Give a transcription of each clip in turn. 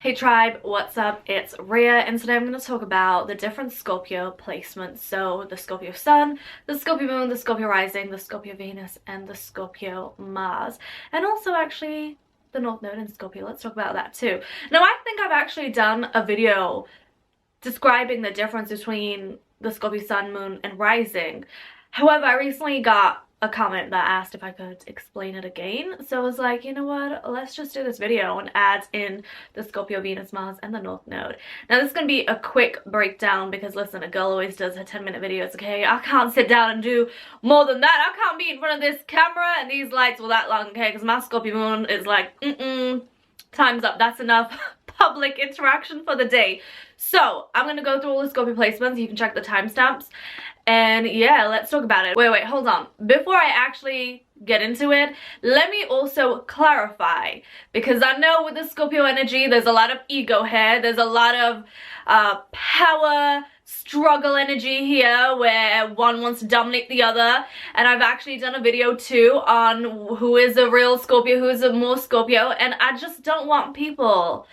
Hey tribe, what's up? It's Rhea, and today I'm going to talk about the different Scorpio placements. So the Scorpio Sun, the Scorpio Moon, the Scorpio Rising, the Scorpio Venus, and the Scorpio Mars. And also actually the North Node in Scorpio. Let's talk about that too. Now I think I've actually done a video describing the difference between the Scorpio Sun, Moon, and Rising. However, I recently got a comment that asked if I could explain it again, so I was like, you know what, let's just do this video and add in the Scorpio, Venus, Mars, and the North Node. Now this is going to be a quick breakdown because listen, a girl always does her 10-minute videos, okay? I can't sit down and do more than that. I can't be in front of this camera and these lights for that long, okay? Because my Scorpio Moon is like, time's up, that's enough public interaction for the day. So I'm gonna go through all the Scorpio placements. You can check the timestamps, and yeah, let's talk about it. Wait, hold on. Before I actually get into it, let me also clarify, because I know with the Scorpio energy there's a lot of ego here, there's a lot of power struggle energy here where one wants to dominate the other, and I've actually done a video too on who is a real Scorpio, who is a more Scorpio, and I just don't want people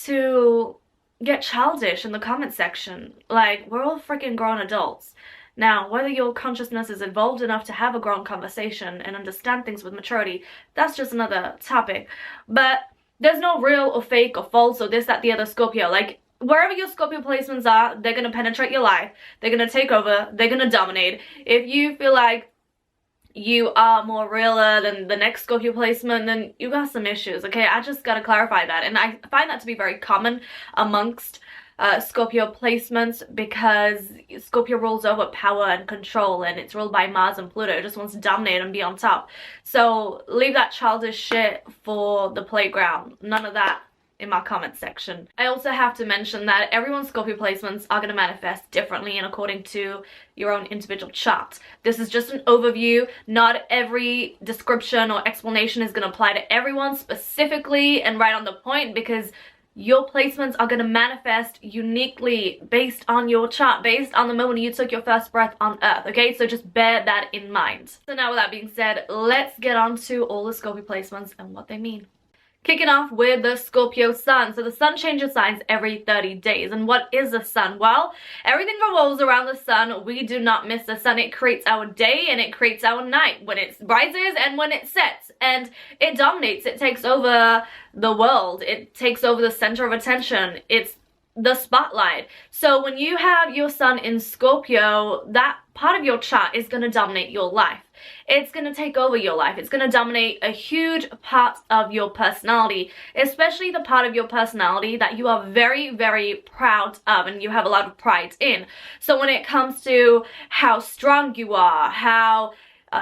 to get childish in the comment section. Like, we're all freaking grown adults. Now, whether your consciousness is evolved enough to have a grown conversation and understand things with maturity, that's just another topic. But there's no real or fake or false or this, that, the other Scorpio. Like, wherever your Scorpio placements are, they're gonna penetrate your life, they're gonna take over, they're gonna dominate. If you feel like you are more realer than the next Scorpio placement, then you got some issues, okay? I just gotta clarify that, and I find that to be very common amongst Scorpio placements, because Scorpio rules over power and control, and it's ruled by Mars and Pluto. It just wants to dominate and be on top. So leave that childish shit for the playground. None of that in my comment section. I also have to mention that everyone's Scorpio placements are going to manifest differently and according to your own individual chart. This is just an overview. Not every description or explanation is going to apply to everyone specifically and right on the point, because your placements are going to manifest uniquely based on your chart, based on the moment you took your first breath on Earth, okay? So just bear that in mind. So now with that being said, let's get on to all the Scorpio placements and what they mean. Kicking off with the Scorpio Sun. So the Sun changes signs every 30 days. And what is the Sun? Well, everything revolves around the Sun. We do not miss the Sun. It creates our day and it creates our night when it rises and when it sets. And it dominates. It takes over the world. It takes over the center of attention. It's the spotlight. So when you have your Sun in Scorpio, that part of your chart is going to dominate your life. It's going to take over your life. It's going to dominate a huge part of your personality, especially the part of your personality that you are very, very proud of and you have a lot of pride in. So when it comes to how strong you are, how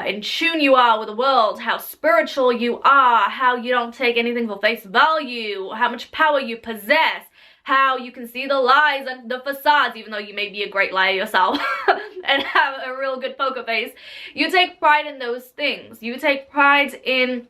in tune you are with the world, how spiritual you are, how you don't take anything for face value, how much power you possess, how you can see the lies and the facades, even though you may be a great liar yourself and have a real good poker face. You take pride in those things. You take pride in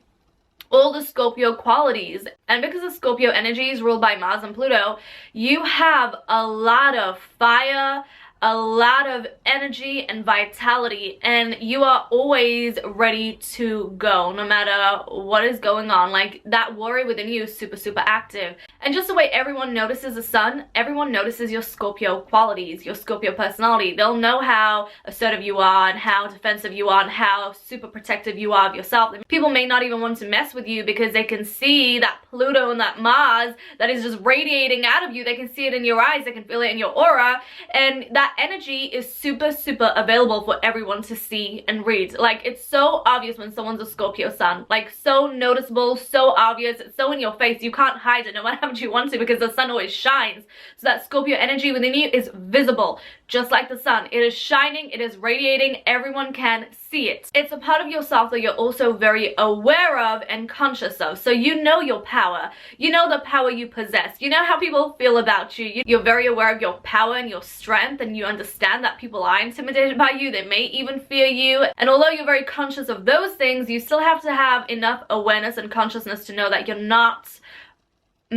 all the Scorpio qualities. And because the Scorpio energy is ruled by Mars and Pluto, you have a lot of fire, a lot of energy and vitality, and you are always ready to go no matter what is going on. Like, that warrior within you is super, super active. And just the way everyone notices the Sun, everyone notices your Scorpio qualities, your Scorpio personality. They'll know how assertive you are and how defensive you are and how super protective you are of yourself. People may not even want to mess with you because they can see that Pluto and that Mars that is just radiating out of you. They can see it in your eyes, they can feel it in your aura, and that energy is super, super available for everyone to see and read. Like, it's so obvious when someone's a Scorpio Sun. Like, so noticeable, so obvious, it's so in your face. You can't hide it no matter how much you want to, because the Sun always shines. So that Scorpio energy within you is visible, just like the Sun. It is shining, it is radiating, everyone can see it. It's a part of yourself that you're also very aware of and conscious of. So you know your power. You know the power you possess. You know how people feel about you. You're very aware of your power and your strength, and you understand that people are intimidated by you. They may even fear you. And although you're very conscious of those things, you still have to have enough awareness and consciousness to know that you're not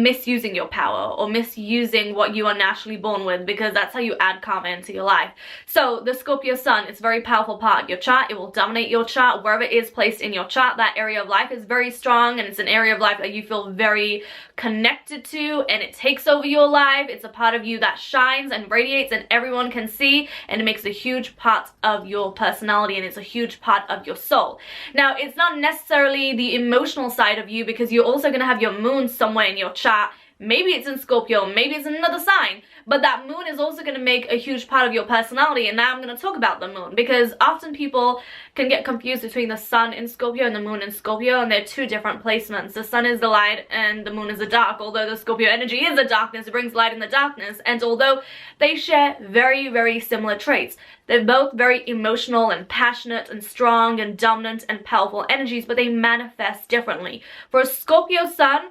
misusing your power or misusing what you are naturally born with, because that's how you add karma into your life. So the Scorpio sun is a very powerful part of your chart. It will dominate your chart wherever it is placed in your chart. That area of life is very strong, and it's an area of life that you feel very connected to, and it takes over your life. It's a part of you that shines and radiates and everyone can see, and it makes a huge part of your personality, and it's a huge part of your soul. Now, it's not necessarily the emotional side of you, because you're also going to have your moon somewhere in your chart. Maybe it's in Scorpio, maybe it's in another sign, but that moon is also going to make a huge part of your personality. And now I'm going to talk about the moon, because often people can get confused between the sun in Scorpio and the moon in Scorpio, and they're two different placements. The sun is the light and the moon is the dark, although the Scorpio energy is the darkness. It brings light in the darkness, and although they share very, very similar traits, they're both very emotional and passionate and strong and dominant and powerful energies, but they manifest differently. For a Scorpio sun,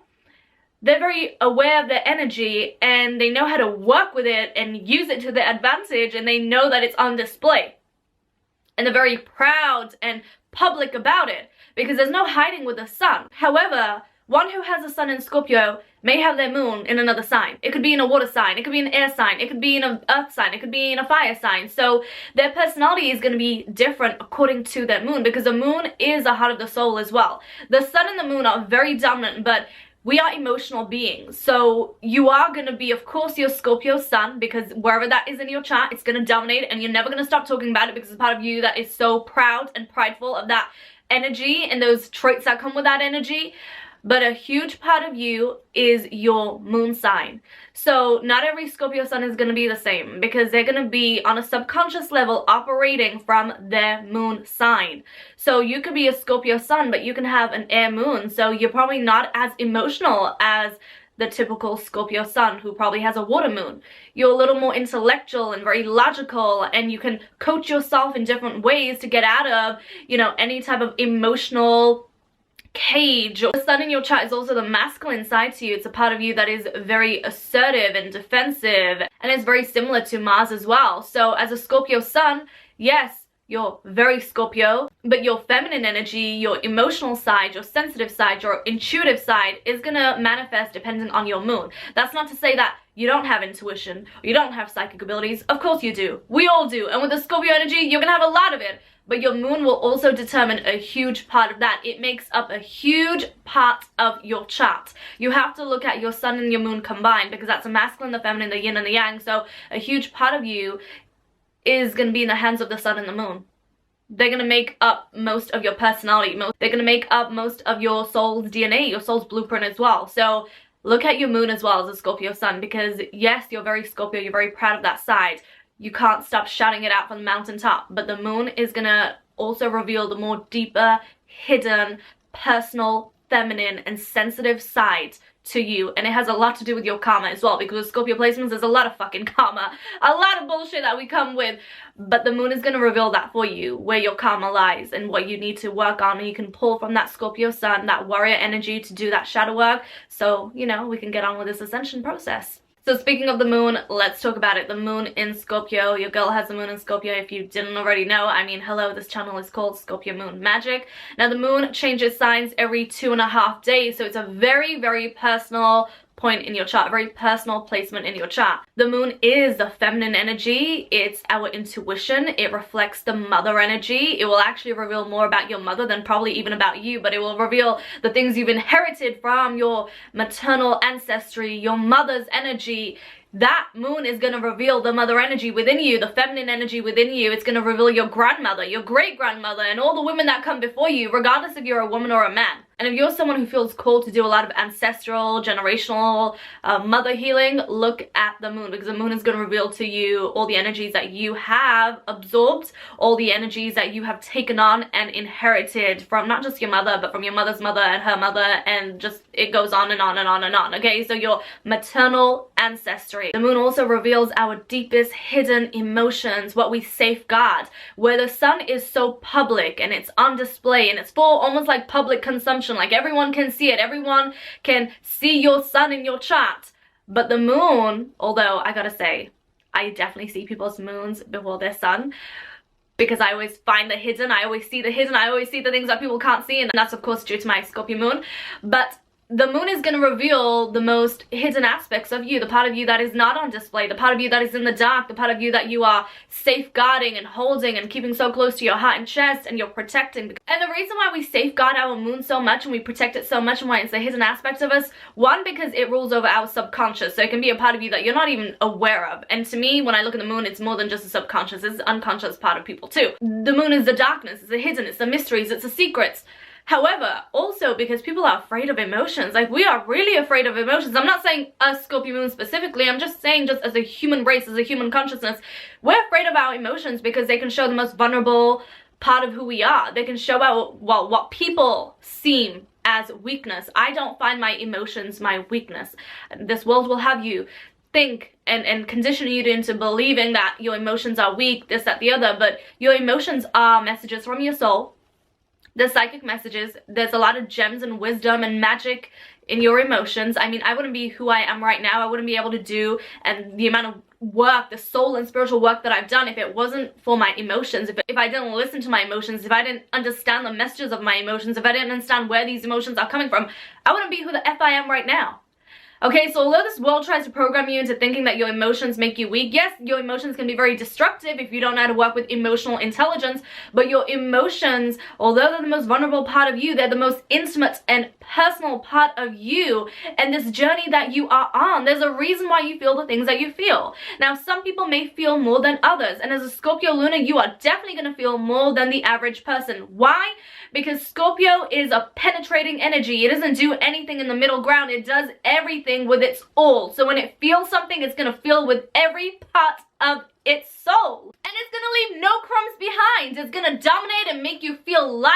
they're very aware of their energy, and they know how to work with it and use it to their advantage, and they know that it's on display. And they're very proud and public about it, because there's no hiding with the sun. However, one who has a sun in Scorpio may have their moon in another sign. It could be in a water sign, it could be an air sign, it could be in an earth sign, it could be in a fire sign. So their personality is going to be different according to their moon, because the moon is the heart of the soul as well. The sun and the moon are very dominant, but we are emotional beings. So you are going to be, of course, your Scorpio sun, because wherever that is in your chart, it's going to dominate, and you're never going to stop talking about it, because it's part of you that is so proud and prideful of that energy and those traits that come with that energy. But a huge part of you is your moon sign. So not every Scorpio sun is going to be the same, because they're going to be on a subconscious level operating from their moon sign. So you could be a Scorpio sun, but you can have an air moon. So you're probably not as emotional as the typical Scorpio sun, who probably has a water moon. You're a little more intellectual and very logical, and you can coach yourself in different ways to get out of, you know, any type of emotional cage. The sun in your chart is also the masculine side to you. It's a part of you that is very assertive and defensive, and it's very similar to Mars as well. So as a Scorpio sun, yes, you're very Scorpio, but your feminine energy, your emotional side, your sensitive side, your intuitive side is gonna manifest depending on your moon. That's not to say that you don't have intuition, or you don't have psychic abilities. Of course you do. We all do. And with the Scorpio energy, you're gonna have a lot of it. But your moon will also determine a huge part of that. It makes up a huge part of your chart. You have to look at your sun and your moon combined, because that's the masculine, the feminine, the yin and the yang. So a huge part of you is going to be in the hands of the sun and the moon. They're going to make up most of your personality. They're going to make up most of your soul's DNA, your soul's blueprint as well. So look at your moon as well as a Scorpio sun, because yes, you're very Scorpio, you're very proud of that side. You can't stop shouting it out from the mountaintop, but the moon is gonna also reveal the more deeper, hidden, personal, feminine, and sensitive side to you, and it has a lot to do with your karma as well, because with Scorpio placements, there's a lot of fucking karma, a lot of bullshit that we come with, but the moon is going to reveal that for you, where your karma lies and what you need to work on, and you can pull from that Scorpio sun, that warrior energy, to do that shadow work, so, you know, we can get on with this ascension process. So speaking of the moon, let's talk about it. The moon in Scorpio. Your girl has the moon in Scorpio. If you didn't already know, I mean, hello, this channel is called Scorpio Moon Magic. Now, the moon changes signs every 2.5 days, so it's a very, very personal point in your chart, a very personal placement in your chart. The moon is the feminine energy. It's our intuition. It reflects the mother energy. It will actually reveal more about your mother than probably even about you, but it will reveal the things you've inherited from your maternal ancestry, your mother's energy. That moon is going to reveal the mother energy within you, the feminine energy within you. It's going to reveal your grandmother, your great-grandmother, and all the women that come before you, regardless if you're a woman or a man. And if you're someone who feels called to do a lot of ancestral, generational, mother healing, look at the moon, because the moon is going to reveal to you all the energies that you have absorbed, all the energies that you have taken on and inherited from not just your mother, but from your mother's mother and her mother, and just it goes on and on and on and on, okay? So your maternal ancestry. The moon also reveals our deepest hidden emotions, what we safeguard, where the sun is so public and it's on display and it's for almost like public consumption. Like everyone can see it, everyone can see your sun in your chart. But the moon, although I gotta say, I definitely see people's moons before their sun, because I always find the hidden, I always see the hidden, I always see the things that people can't see, and that's of course due to my Scorpio moon. But the moon is going to reveal the most hidden aspects of you, the part of you that is not on display, the part of you that is in the dark, the part of you that you are safeguarding and holding and keeping so close to your heart and chest, and you're protecting. And the reason why we safeguard our moon so much and we protect it so much and why it's a hidden aspect of us, one, because it rules over our subconscious, so it can be a part of you that you're not even aware of. And to me, when I look at the moon, it's more than just a subconscious, it's an unconscious part of people too. The moon is the darkness, it's the hidden, it's the mysteries, it's the secrets. However, also because people are afraid of emotions, like we are really afraid of emotions. I'm not saying us Scorpio moon specifically, I'm just saying just as a human race, as a human consciousness, we're afraid of our emotions because they can show the most vulnerable part of who we are. They can show out, well, what people seem as weakness. I don't find my emotions my weakness. This world will have you think and condition you into believing that your emotions are weak, this, that, the other, but your emotions are messages from your soul. The psychic messages. There's a lot of gems and wisdom and magic in your emotions. I mean, I wouldn't be who I am right now. I wouldn't be able to do and the amount of work, the soul and spiritual work that I've done if it wasn't for my emotions, if I didn't listen to my emotions, if I didn't understand the messages of my emotions, if I didn't understand where these emotions are coming from, I wouldn't be who the F I am right now. Okay, so although this world tries to program you into thinking that your emotions make you weak, yes, your emotions can be very destructive if you don't know how to work with emotional intelligence, but your emotions, although they're the most vulnerable part of you, they're the most intimate and personal part of you and this journey that you are on. There's a reason why you feel the things that you feel. Now, some people may feel more than others, and as a Scorpio Luna, you are definitely going to feel more than the average person. Why? Because Scorpio is a penetrating energy. It doesn't do anything in the middle ground. It does everything with its all. So when it feels something, it's going to feel with every part of its soul. And it's going to leave no crumbs behind. It's going to dominate and make you feel life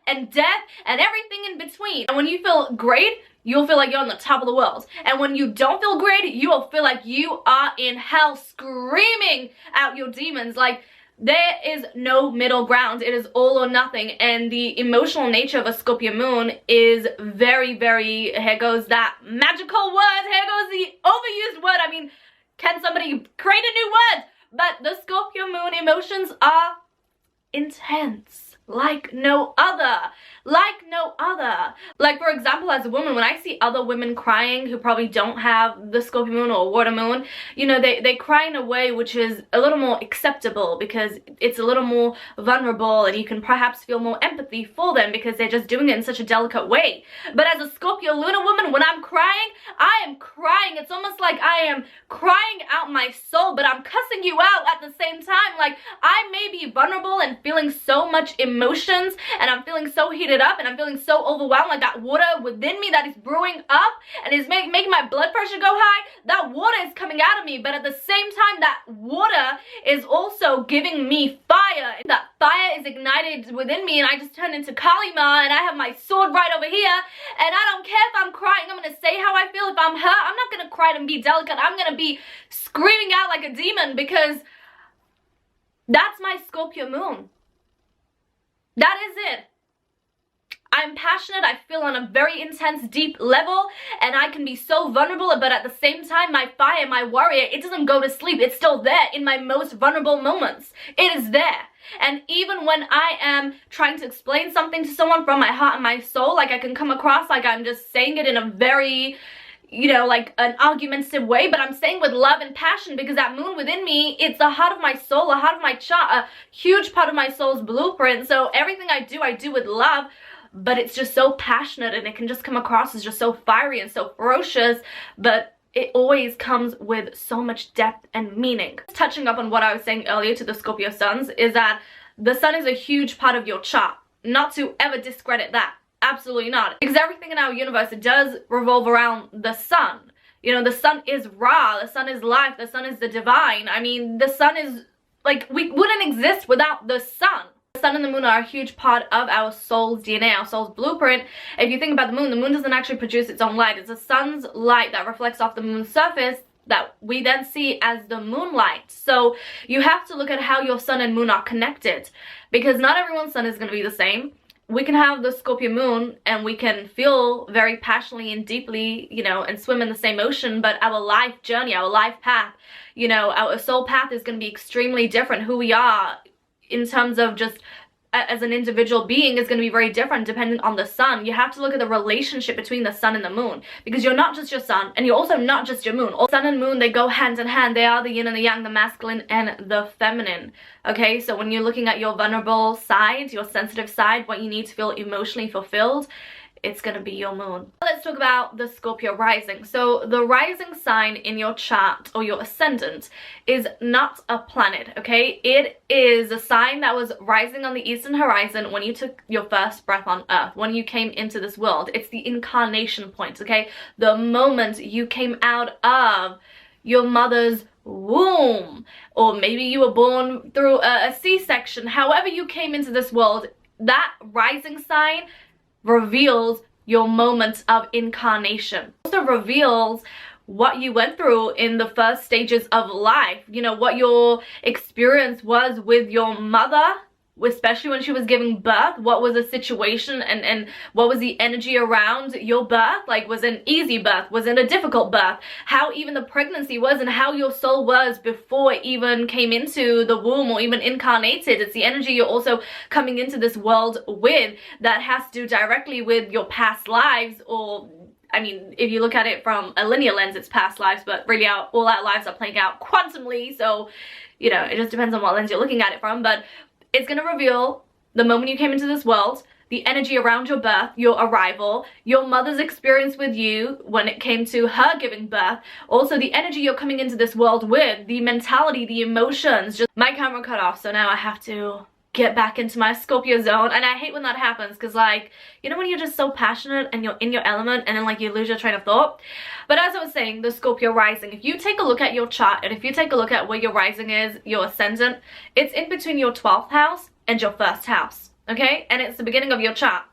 and death and everything in between. And when you feel great, you'll feel like you're on the top of the world. And when you don't feel great, you will feel like you are in hell screaming out your demons. Like, there is no middle ground. It is all or nothing. And the emotional nature of a Scorpio moon is very, very, here goes that magical word, here goes the overused word. I mean, can somebody create a new word? But the Scorpio moon emotions are intense. Like no other. Like no other. Like, for example, as a woman, when I see other women crying who probably don't have the Scorpio moon or water moon, you know, they cry in a way which is a little more acceptable because it's a little more vulnerable and you can perhaps feel more empathy for them because they're just doing it in such a delicate way. But as a Scorpio Luna woman, when I'm crying, I am crying. It's almost like I am crying out my soul, but I'm cussing you out at the same time. Like, I may be vulnerable and feeling so much emotions and I'm feeling so heated up and I'm feeling so overwhelmed, like that water within me that is brewing up and is making my blood pressure go high. That water is coming out of me, but at the same time that water is also giving me fire. That fire is ignited within me and I just turn into Kali Ma and I have my sword right over here and I don't care if I'm crying. I'm gonna say how I feel. If I'm hurt, I'm not gonna cry and be delicate. I'm gonna be screaming out like a demon because that's my Scorpio moon. That is it. I'm passionate, I feel on a very intense, deep level, and I can be so vulnerable, but at the same time, my fire, my warrior, it doesn't go to sleep. It's still there in my most vulnerable moments. It is there. And even when I am trying to explain something to someone from my heart and my soul, like I can come across like I'm just saying it in a very, you know, like an argumentative way, but I'm saying with love and passion because that moon within me, it's the heart of my soul, the heart of my chart, a huge part of my soul's blueprint. So everything I do with love, but it's just so passionate and it can just come across as just so fiery and so ferocious, but it always comes with so much depth and meaning. Touching up on what I was saying earlier to the Scorpio suns is that the sun is a huge part of your chart. Not to ever discredit that. Absolutely not. Because everything in our universe, it does revolve around the sun. You know, the sun is Ra, the sun is life, the sun is the divine. I mean, the sun is, like, we wouldn't exist without the sun. The sun and the moon are a huge part of our soul's DNA, our soul's blueprint. If you think about the moon doesn't actually produce its own light. It's the sun's light that reflects off the moon's surface that we then see as the moonlight. So you have to look at how your sun and moon are connected, because not everyone's sun is going to be the same. We can have the Scorpio moon and we can feel very passionately and deeply, you know, and swim in the same ocean, but our life journey, our life path, you know, our soul path is going to be extremely different. Who we are in terms of just as an individual being is going to be very different depending on the sun. You have to look at the relationship between the sun and the moon, because you're not just your sun and you're also not just your moon. Sun and moon, they go hand in hand. They are the yin and the yang, the masculine and the feminine. Okay, so when you're looking at your vulnerable side, your sensitive side, what you need to feel emotionally fulfilled, it's going to be your moon. Let's talk about the Scorpio rising. So the rising sign in your chart or your ascendant is not a planet, okay? It is a sign that was rising on the eastern horizon when you took your first breath on earth, when you came into this world. It's the incarnation point, okay? The moment you came out of your mother's womb, or maybe you were born through a C-section, however you came into this world, that rising sign reveals your moment of incarnation. It also reveals what you went through in the first stages of life. You know, what your experience was with your mother, especially when she was giving birth. What was the situation and what was the energy around your birth? Like, was it an easy birth? Was it a difficult birth? How even the pregnancy was, and how your soul was before it even came into the womb or even incarnated. It's the energy you're also coming into this world with that has to do directly with your past lives, or I mean, if you look at it from a linear lens, it's past lives, but really all our lives are playing out quantumly, so, you know, it just depends on what lens you're looking at it from. But it's going to reveal the moment you came into this world, the energy around your birth, your arrival, your mother's experience with you when it came to her giving birth, also the energy you're coming into this world with, the mentality, the emotions. Just my camera cut off, so now I have to get back into my Scorpio zone, and I hate when that happens, because, like, you know when you're just so passionate and you're in your element and then, like, you lose your train of thought? But as I was saying, the Scorpio rising, if you take a look at your chart and if you take a look at where your rising is, your ascendant, it's in between your 12th house and your 1st house, okay? And it's the beginning of your chart.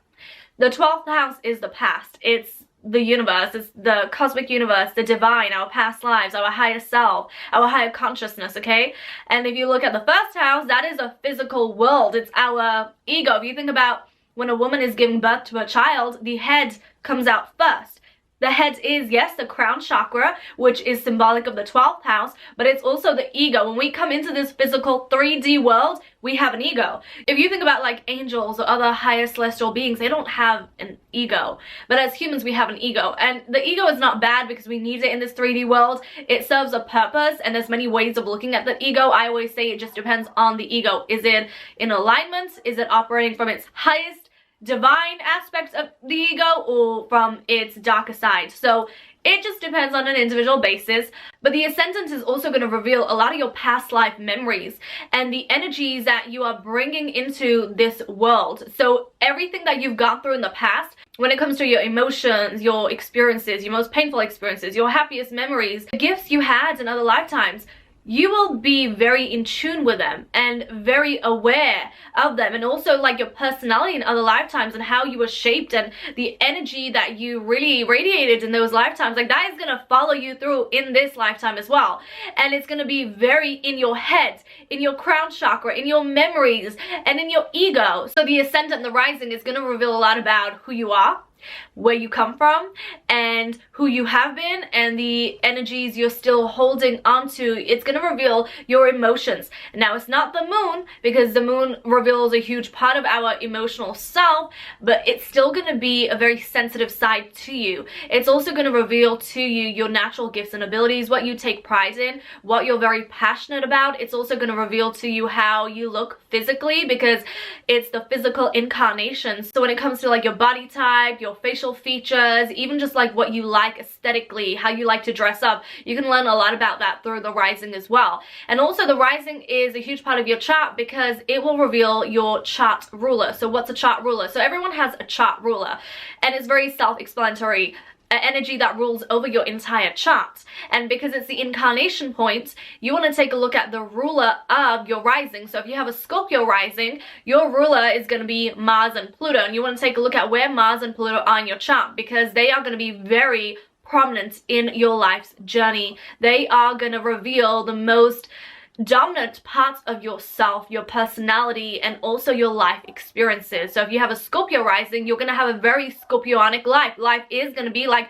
The 12th house is the past. It's the universe, it's the cosmic universe, the divine, our past lives, our higher self, our higher consciousness, okay? And if you look at the 1st house, that is a physical world. It's our ego. If you think about when a woman is giving birth to a child, the head comes out first. The head is, yes, the crown chakra, which is symbolic of the 12th house, but it's also the ego. When we come into this physical 3D world, we have an ego. If you think about, like, angels or other higher celestial beings, they don't have an ego. But as humans, we have an ego. And the ego is not bad because we need it in this 3D world. It serves a purpose, and there's many ways of looking at the ego. I always say it just depends on the ego. Is it in alignment? Is it operating from its highest divine aspects of the ego or from its darker side? So it just depends on an individual basis. But the ascendant is also going to reveal a lot of your past life memories and the energies that you are bringing into this world. So everything that you've gone through in the past, when it comes to your emotions, your experiences, your most painful experiences, your happiest memories, the gifts you had in other lifetimes, you will be very in tune with them and very aware of them, and also, like, your personality in other lifetimes and how you were shaped and the energy that you really radiated in those lifetimes, like, that is going to follow you through in this lifetime as well. And it's going to be very in your head, in your crown chakra, in your memories, and in your ego. So the ascendant and the rising is going to reveal a lot about who you are, where you come from, and who you have been, and the energies you're still holding onto. It's going to reveal your emotions. Now, it's not the moon, because the moon reveals a huge part of our emotional self, but it's still going to be a very sensitive side to you. It's also going to reveal to you your natural gifts and abilities, what you take pride in, what you're very passionate about. It's also going to reveal to you how you look physically, because it's the physical incarnation. So when it comes to, like, your body type, your facial features, even just, like, what you like aesthetically, how you like to dress up, you can learn a lot about that through the rising as well. And also the rising is a huge part of your chart because it will reveal your chart ruler. So what's a chart ruler? So everyone has a chart ruler, and it's very self-explanatory. Energy that rules over your entire chart. And because it's the incarnation point, you want to take a look at the ruler of your rising. So if you have a Scorpio rising, your ruler is going to be Mars and Pluto, and you want to take a look at where Mars and Pluto are in your chart, because they are going to be very prominent in your life's journey. They are going to reveal the most dominant parts of yourself, your personality, and also your life experiences. So if you have a Scorpio rising, you're going to have a very Scorpionic life. Life is going to be like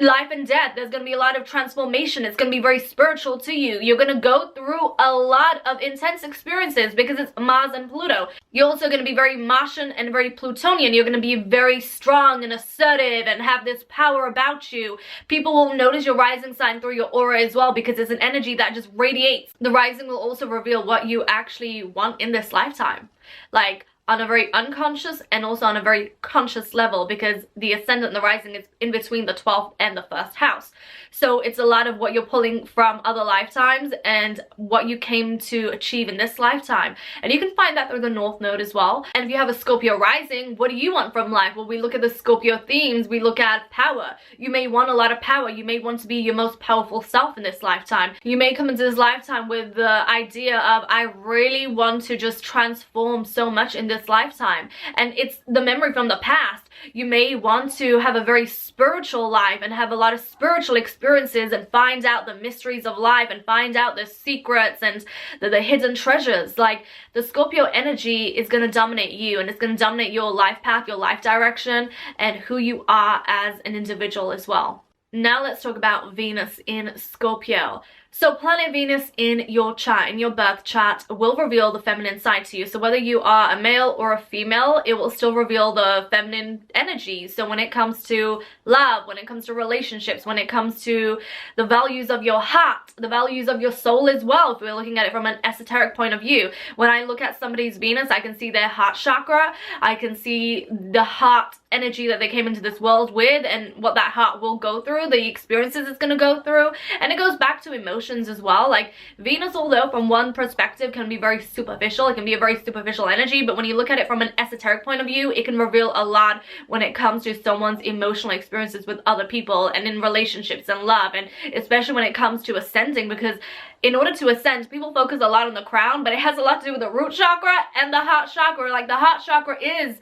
life and death. There's going to be a lot of transformation. It's going to be very spiritual to you. You're going to go through a lot of intense experiences because it's Mars and Pluto. You're also going to be very Martian and very Plutonian. You're going to be very strong and assertive and have this power about you. People will notice your rising sign through your aura as well because it's an energy that just radiates. The rising will also reveal what you actually want in this lifetime. Like, on a very unconscious and also on a very conscious level, because the ascendant and the rising is in between the 12th and the 1st house. So it's a lot of what you're pulling from other lifetimes and what you came to achieve in this lifetime. And you can find that through the North Node as well. And if you have a Scorpio rising, what do you want from life? Well, we look at the Scorpio themes, we look at power. You may want a lot of power. You may want to be your most powerful self in this lifetime. You may come into this lifetime with the idea of, I really want to just transform so much in this lifetime. And it's the memory from the past. You may want to have a very spiritual life and have a lot of spiritual experiences and find out the mysteries of life and find out the secrets and the hidden treasures. Like, the Scorpio energy is going to dominate you, and it's going to dominate your life path, your life direction, and who you are as an individual as well. Now let's talk about Venus in Scorpio. So planet Venus in your chart, in your birth chart, will reveal the feminine side to you. So whether you are a male or a female, it will still reveal the feminine energy. So when it comes to love, when it comes to relationships, when it comes to the values of your heart, the values of your soul as well, if we're looking at it from an esoteric point of view. When I look at somebody's Venus, I can see their heart chakra. I can see the heart energy that they came into this world with and what that heart will go through, the experiences it's going to go through. And it goes back to emotions as well. Like, Venus, although from one perspective can be very superficial, it can be a very superficial energy, but when you look at it from an esoteric point of view, it can reveal a lot when it comes to someone's emotional experiences with other people and in relationships and love, and especially when it comes to ascending, because in order to ascend, people focus a lot on the crown, but it has a lot to do with the root chakra and the heart chakra. Like, the heart chakra is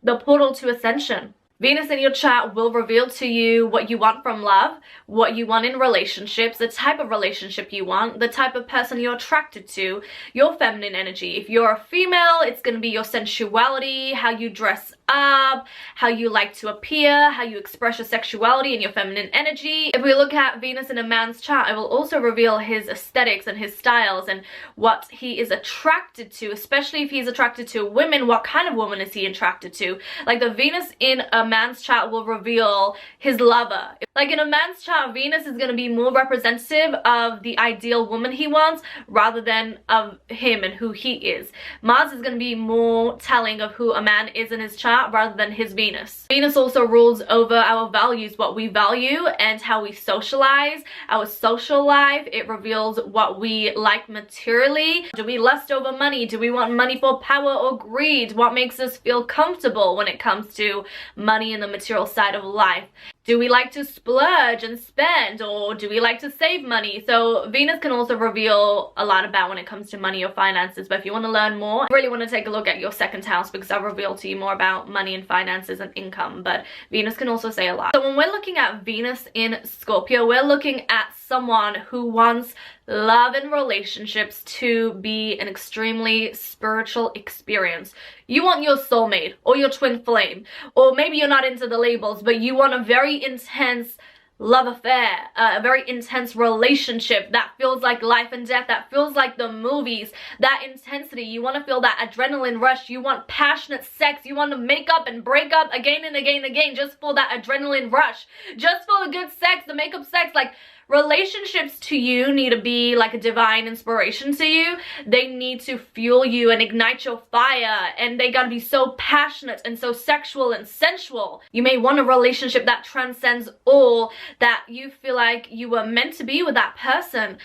the portal to ascension. Venus in your chart will reveal to you what you want from love, what you want in relationships, the type of relationship you want, the type of person you're attracted to, your feminine energy. If you're a female, it's going to be your sensuality, how you dress up, how you like to appear, how you express your sexuality and your feminine energy. If we look at Venus in a man's chart, it will also reveal his aesthetics and his styles and what he is attracted to, especially if he's attracted to women. What kind of woman is he attracted to? Like, the Venus in a man's chart will reveal his lover. Like, in a man's chart, Venus is going to be more representative of the ideal woman he wants rather than of him and who he is. Mars is going to be more telling of who a man is in his chart rather than his Venus. Venus also rules over our values, what we value and how we socialize, our social life. It reveals what we like materially. Do we lust over money? Do we want money for power or greed? What makes us feel comfortable when it comes to money and the material side of life? Do we like to splurge and spend, or do we like to save money? So Venus can also reveal a lot about when it comes to money or finances. But if you want to learn more, I really want to take a look at your second house, because I'll reveal to you more about money and finances and income. But Venus can also say a lot. So when we're looking at Venus in Scorpio, we're looking at someone who wants love and relationships to be an extremely spiritual experience. You want your soulmate or your twin flame, or maybe you're not into the labels, but you want a very intense love affair, a very intense relationship that feels like life and death, that feels like the movies, that intensity. You want to feel that adrenaline rush. You want passionate sex. You want to make up and break up again and again and again just for that adrenaline rush, just for the good sex, the make-up sex. Like, relationships to you need to be like a divine inspiration to you. They need to fuel you and ignite your fire, and they gotta be so passionate and so sexual and sensual. You may want a relationship that transcends all, that you feel like you were meant to be with that person.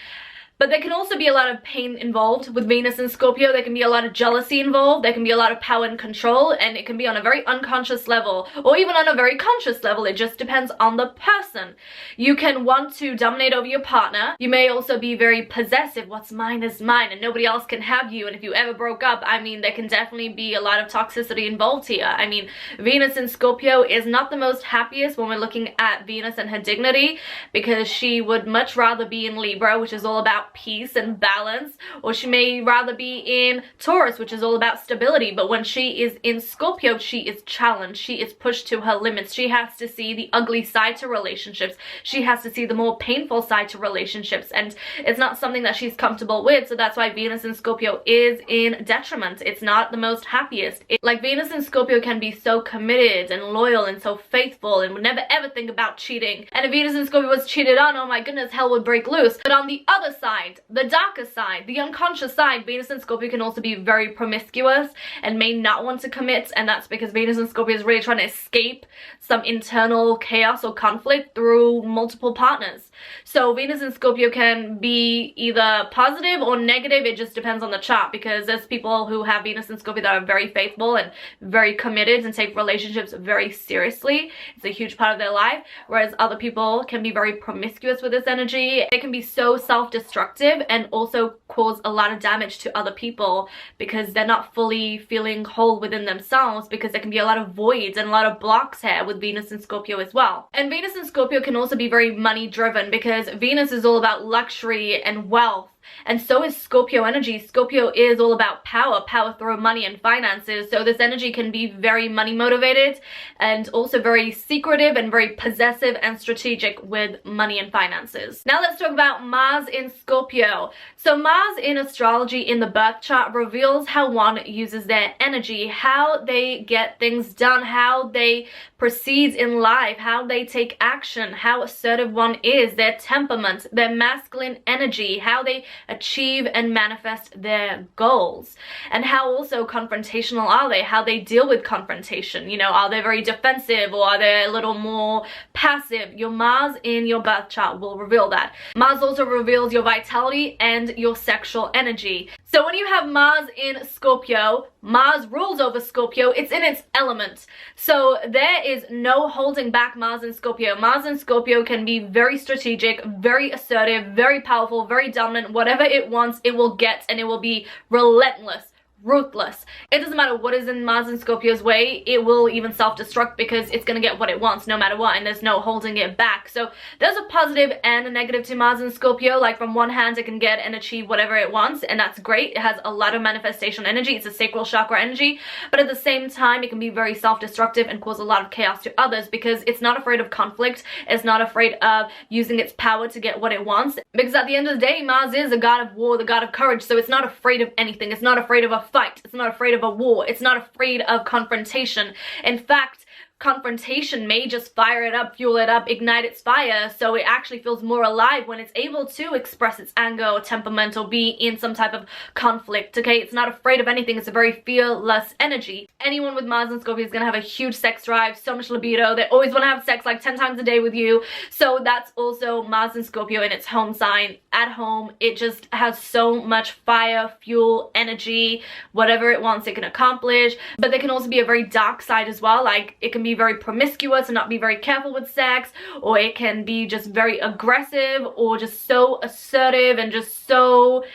But there can also be a lot of pain involved with Venus and Scorpio. There can be a lot of jealousy involved. There can be a lot of power and control, and it can be on a very unconscious level or even on a very conscious level. It just depends on the person. You can want to dominate over your partner. You may also be very possessive. What's mine is mine and nobody else can have you. And if you ever broke up, I mean, there can definitely be a lot of toxicity involved here. I mean, Venus in Scorpio is not the most happiest when we're looking at Venus and her dignity, because she would much rather be in Libra, which is all about about peace and balance, or she may rather be in Taurus, which is all about stability. But when she is in Scorpio, she is challenged, she is pushed to her limits. She has to see the ugly side to relationships, she has to see the more painful side to relationships, and it's not something that she's comfortable with. So that's why Venus in Scorpio is in detriment. It's not the most happiest. Like, Venus in Scorpio can be so committed and loyal and so faithful and would never ever think about cheating, and if Venus in Scorpio was cheated on, oh my goodness, hell would break loose. But on the other side, the darker side, the unconscious side, Venus in Scorpio can also be very promiscuous and may not want to commit, and that's because Venus in Scorpio is really trying to escape some internal chaos or conflict through multiple partners. So Venus in Scorpio can be either positive or negative. It just depends on the chart, because there's people who have Venus in Scorpio that are very faithful and very committed and take relationships very seriously. It's a huge part of their life, whereas other people can be very promiscuous with this energy. It can be so self-destructive and also cause a lot of damage to other people because they're not fully feeling whole within themselves, because there can be a lot of voids and a lot of blocks here with Venus in Scorpio as well. And Venus in Scorpio can also be very money driven, because Venus is all about luxury and wealth. And so is Scorpio energy. Scorpio is all about power through money and finances. So this energy can be very money motivated and also very secretive and very possessive and strategic with money and finances. Now let's talk about Mars in Scorpio. So Mars in astrology in the birth chart reveals how one uses their energy, how they get things done, how they proceed in life, how they take action, how assertive one is, their temperament, their masculine energy, how they achieve and manifest their goals, and how also confrontational are they, how they deal with confrontation. You know, are they very defensive or are they a little more passive? Your Mars in your birth chart will reveal that. Mars also reveals your vitality and your sexual energy. So when you have Mars in Scorpio, Mars rules over Scorpio. It's in its element. So there is no holding back Mars in Scorpio. Mars in Scorpio can be very strategic, very assertive, very powerful, very dominant. Whatever it wants, it will get, and it will be relentless, ruthless. It doesn't matter what is in Mars in Scorpio's way, it will even self-destruct because it's going to get what it wants no matter what, and there's no holding it back. So there's a positive and a negative to Mars in Scorpio. Like, from one hand, it can get and achieve whatever it wants, and that's great. It has a lot of manifestation energy. It's a sacral chakra energy, but at the same time, it can be very self-destructive and cause a lot of chaos to others because it's not afraid of conflict. It's not afraid of using its power to get what it wants, because at the end of the day, Mars is a god of war, the god of courage. So it's not afraid of anything. It's not afraid of a fight. It's not afraid of a war. It's not afraid of confrontation. In fact, confrontation may just fire it up, fuel it up, ignite its fire, so it actually feels more alive when it's able to express its anger or temperament or be in some type of conflict, okay? It's not afraid of anything. It's a very fearless energy. Anyone with Mars and Scorpio is going to have a huge sex drive, so much libido. They always want to have sex like 10 times a day with you. So that's also Mars and Scorpio in its home sign. At home, it just has so much fire, fuel, energy. Whatever it wants, it can accomplish. But there can also be a very dark side as well. Like, it can be very promiscuous and not be very careful with sex, or it can be just very aggressive or just so assertive and just so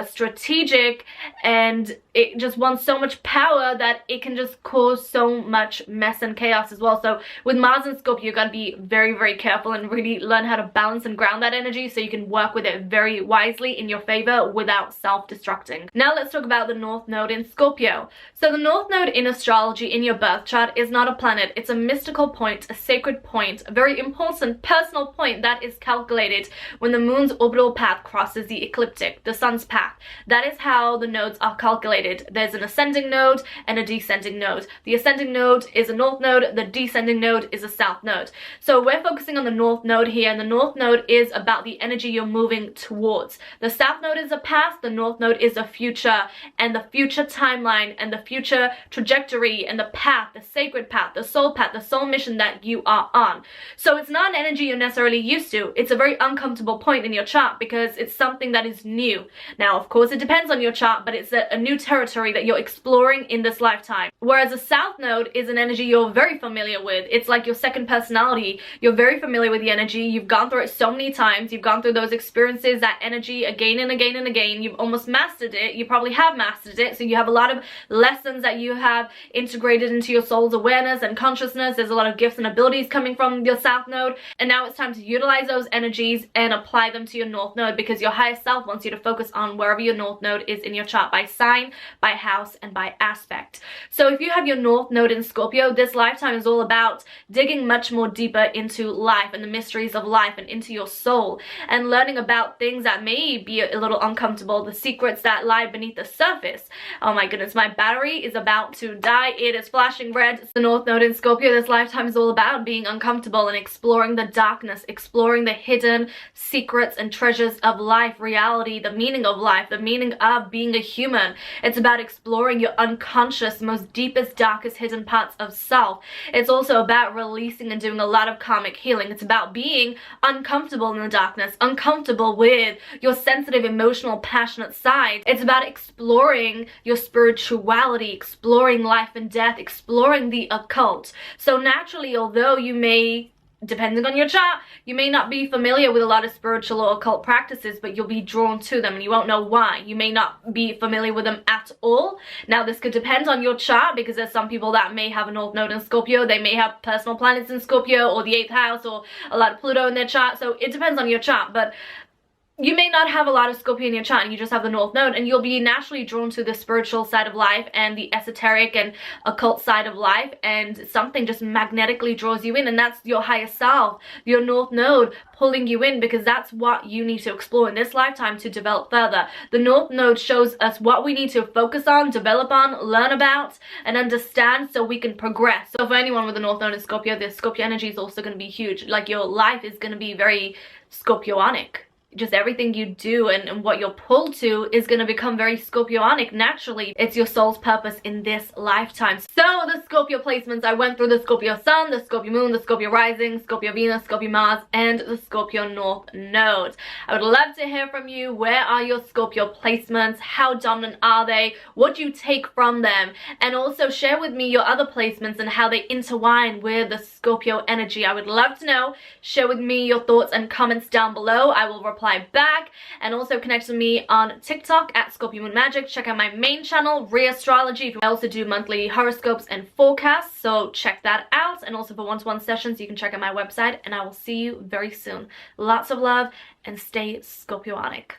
strategic, and it just wants so much power that it can just cause so much mess and chaos as well. So with Mars and Scorpio, you gotta be very, very careful and really learn how to balance and ground that energy so you can work with it very wisely in your favor without self-destructing. Now let's talk about the North Node in Scorpio. So the North Node in astrology in your birth chart is not a planet. It's a mystical point, a sacred point, a very important personal point that is calculated when the moon's orbital path crosses the ecliptic, the sun's path. That is how the nodes are calculated. There's an ascending node and a descending node. The ascending node is a north node, the descending node is a south node. So we're focusing on the north node here, and the north node is about the energy you're moving towards. The south node is a past, the north node is a future, and the future timeline and the future trajectory and the path, the sacred path, the soul mission that you are on. So it's not an energy you're necessarily used to. It's a very uncomfortable point in your chart because it's something that is new. Now, of course, it depends on your chart, but it's a new territory that you're exploring in this lifetime. Whereas a south node is an energy you're very familiar with. It's like your second personality. You're very familiar with the energy. You've gone through it so many times. You've gone through those experiences, that energy again and again and again. You've almost mastered it. You probably have mastered it. So you have a lot of lessons that you have integrated into your soul's awareness and consciousness. There's a lot of gifts and abilities coming from your south node. And now it's time to utilize those energies and apply them to your north node, because your higher self wants you to focus on wherever your north node is in your chart, by sign, by house, and by aspect. So if you have your north node in Scorpio, this lifetime is all about digging much more deeper into life and the mysteries of life and into your soul, and learning about things that may be a little uncomfortable, the secrets that lie beneath the surface. Oh my goodness, my battery is about to die. It is flashing red. It's the north node in Scorpio. This lifetime is all about being uncomfortable and exploring the darkness, exploring the hidden secrets and treasures of life, reality, the meaning of life, the meaning of being a human. It's about exploring your unconscious, most deepest, darkest hidden parts of self. It's also about releasing and doing a lot of karmic healing. It's about being uncomfortable in the darkness, uncomfortable with your sensitive, emotional, passionate side. It's about exploring your spirituality, exploring life and death, exploring the occult. So naturally, although you may, depending on your chart, you may not be familiar with a lot of spiritual or occult practices, but you'll be drawn to them and you won't know why. You may not be familiar with them at all. Now, this could depend on your chart, because there's some people that may have a north node in Scorpio. They may have personal planets in Scorpio or the 8th house or a lot of Pluto in their chart. So it depends on your chart, but you may not have a lot of Scorpio in your chart and you just have the north node, and you'll be naturally drawn to the spiritual side of life and the esoteric and occult side of life, and something just magnetically draws you in, and that's your higher self, your north node pulling you in, because that's what you need to explore in this lifetime to develop further. The north node shows us what we need to focus on, develop on, learn about, and understand so we can progress. So for anyone with a north node in Scorpio, this Scorpio energy is also going to be huge. Like, your life is going to be very Scorpionic. Just everything you do and what you're pulled to is going to become very Scorpionic naturally. It's your soul's purpose in this lifetime. So the Scorpio placements, I went through the Scorpio Sun, the Scorpio Moon, the Scorpio Rising, Scorpio Venus, Scorpio Mars, and the Scorpio North Node. I would love to hear from you. Where are your Scorpio placements? How dominant are they? What do you take from them? And also share with me your other placements and how they intertwine with the Scorpio energy. I would love to know. Share with me your thoughts and comments down below. I will reply back, and also connect with me on TikTok at Scorpio Moon Magic. Check out my main channel, Re-Astrology. I also do monthly horoscopes and forecasts, so check that out. And also for one-to-one sessions, you can check out my website, and I will see you very soon. Lots of love and stay Scorpionic.